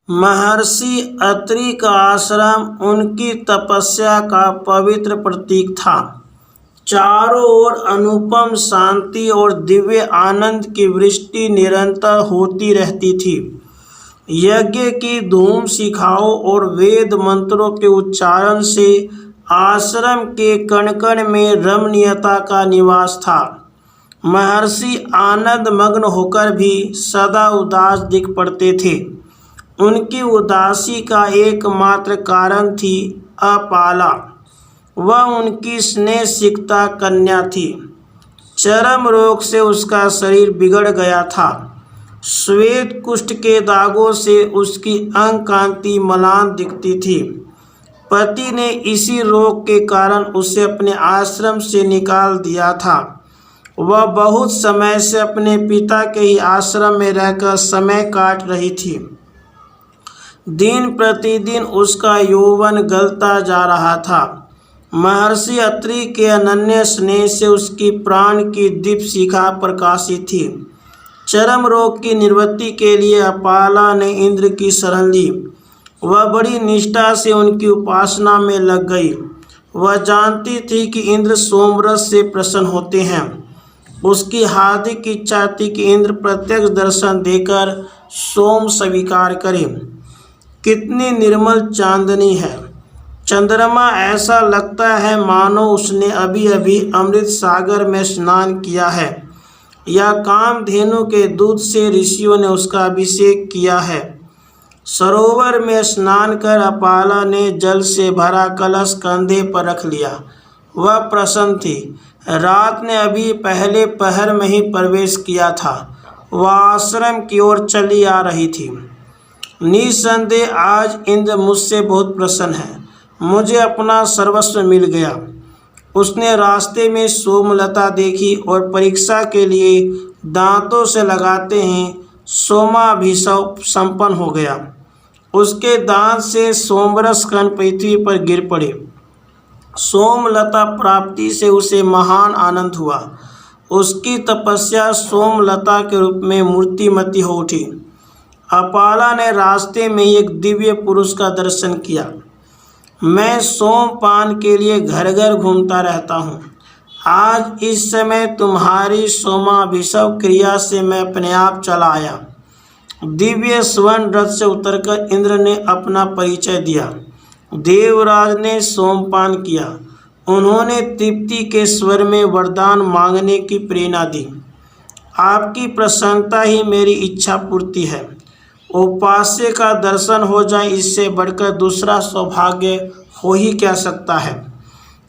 महर्षि अत्रि का आश्रम उनकी तपस्या का पवित्र प्रतीक था। चारों ओर अनुपम शांति और दिव्य आनंद की वृष्टि निरंतर होती रहती थी। यज्ञ की धूम शिखाओं और वेद मंत्रों के उच्चारण से आश्रम के कण कण में रमणीयता का निवास था। महर्षि आनंद मग्न होकर भी सदा उदास दिख पड़ते थे। उनकी उदासी का एकमात्र कारण थी अपाला। वह उनकी स्नेह सिक्ता कन्या थी। चर्म रोग से उसका शरीर बिगड़ गया था। श्वेत कुष्ठ के दागों से उसकी अंग कांति मलान दिखती थी। पति ने इसी रोग के कारण उसे अपने आश्रम से निकाल दिया था। वह बहुत समय से अपने पिता के ही आश्रम में रहकर समय काट रही थी। दिन प्रतिदिन उसका यौवन गलता जा रहा था। महर्षि अत्रि के अनन्य स्नेह से उसकी प्राण की दीप शिखा प्रकाशित थी। चर्म रोग की निवृत्ति के लिए अपाला ने इंद्र की शरण ली। वह बड़ी निष्ठा से उनकी उपासना में लग गई। वह जानती थी कि इंद्र सोमव्रत से प्रसन्न होते हैं। उसकी हार्दिक इच्छा थी कि इंद्र प्रत्यक्ष दर्शन देकर सोम स्वीकार करें। कितनी निर्मल चांदनी है। चंद्रमा ऐसा लगता है मानो उसने अभी अभी अमृत सागर में स्नान किया है या कामधेनु के दूध से ऋषियों ने उसका अभिषेक किया है। सरोवर में स्नान कर अपाला ने जल से भरा कलश कंधे पर रख लिया। वह प्रसन्न थी। रात ने अभी पहले पहर में ही प्रवेश किया था। वह आश्रम की ओर चली आ रही थी। निसंदेह आज इंद्र मुझसे बहुत प्रसन्न है। मुझे अपना सर्वस्व मिल गया। उसने रास्ते में सोमलता देखी और परीक्षा के लिए दांतों से लगाते ही सोमाभिषेक संपन्न हो गया। उसके दांत से सोमरस कण पृथ्वी पर गिर पड़े। सोमलता प्राप्ति से उसे महान आनंद हुआ। उसकी तपस्या सोमलता के रूप में मूर्तिमती हो उठी। अपाला ने रास्ते में एक दिव्य पुरुष का दर्शन किया। मैं सोमपान के लिए घर घर घूमता रहता हूँ। आज इस समय तुम्हारी सोमाभिषेक क्रिया से मैं अपने आप चला आया। दिव्य स्वर्ण रथ से उतरकर इंद्र ने अपना परिचय दिया। देवराज ने सोमपान किया। उन्होंने तृप्ति के स्वर में वरदान मांगने की प्रेरणा दी। आपकी प्रसन्नता ही मेरी इच्छा पूर्ति है। उपास्य का दर्शन हो जाए, इससे बढ़कर दूसरा सौभाग्य हो ही क्या सकता है।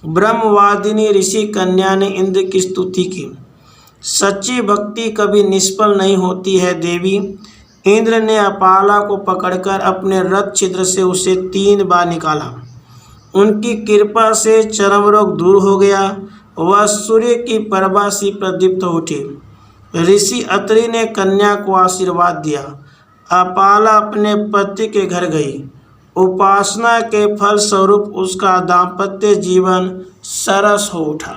ब्रह्मवादिनी ऋषि कन्या ने इंद्र की स्तुति की। सच्ची भक्ति कभी निष्फल नहीं होती है देवी। इंद्र ने अपाला को पकड़कर अपने रथ छिद्र से उसे 3 बार निकाला। उनकी कृपा से चर्म रोग दूर हो गया। वह सूर्य की प्रभा सी प्रदीप्त हो उठी। ऋषि अत्रि ने कन्या को आशीर्वाद दिया। अपाला अपने पति के घर गई। उपासना के फल स्वरूप उसका दाम्पत्य जीवन सरस हो उठा।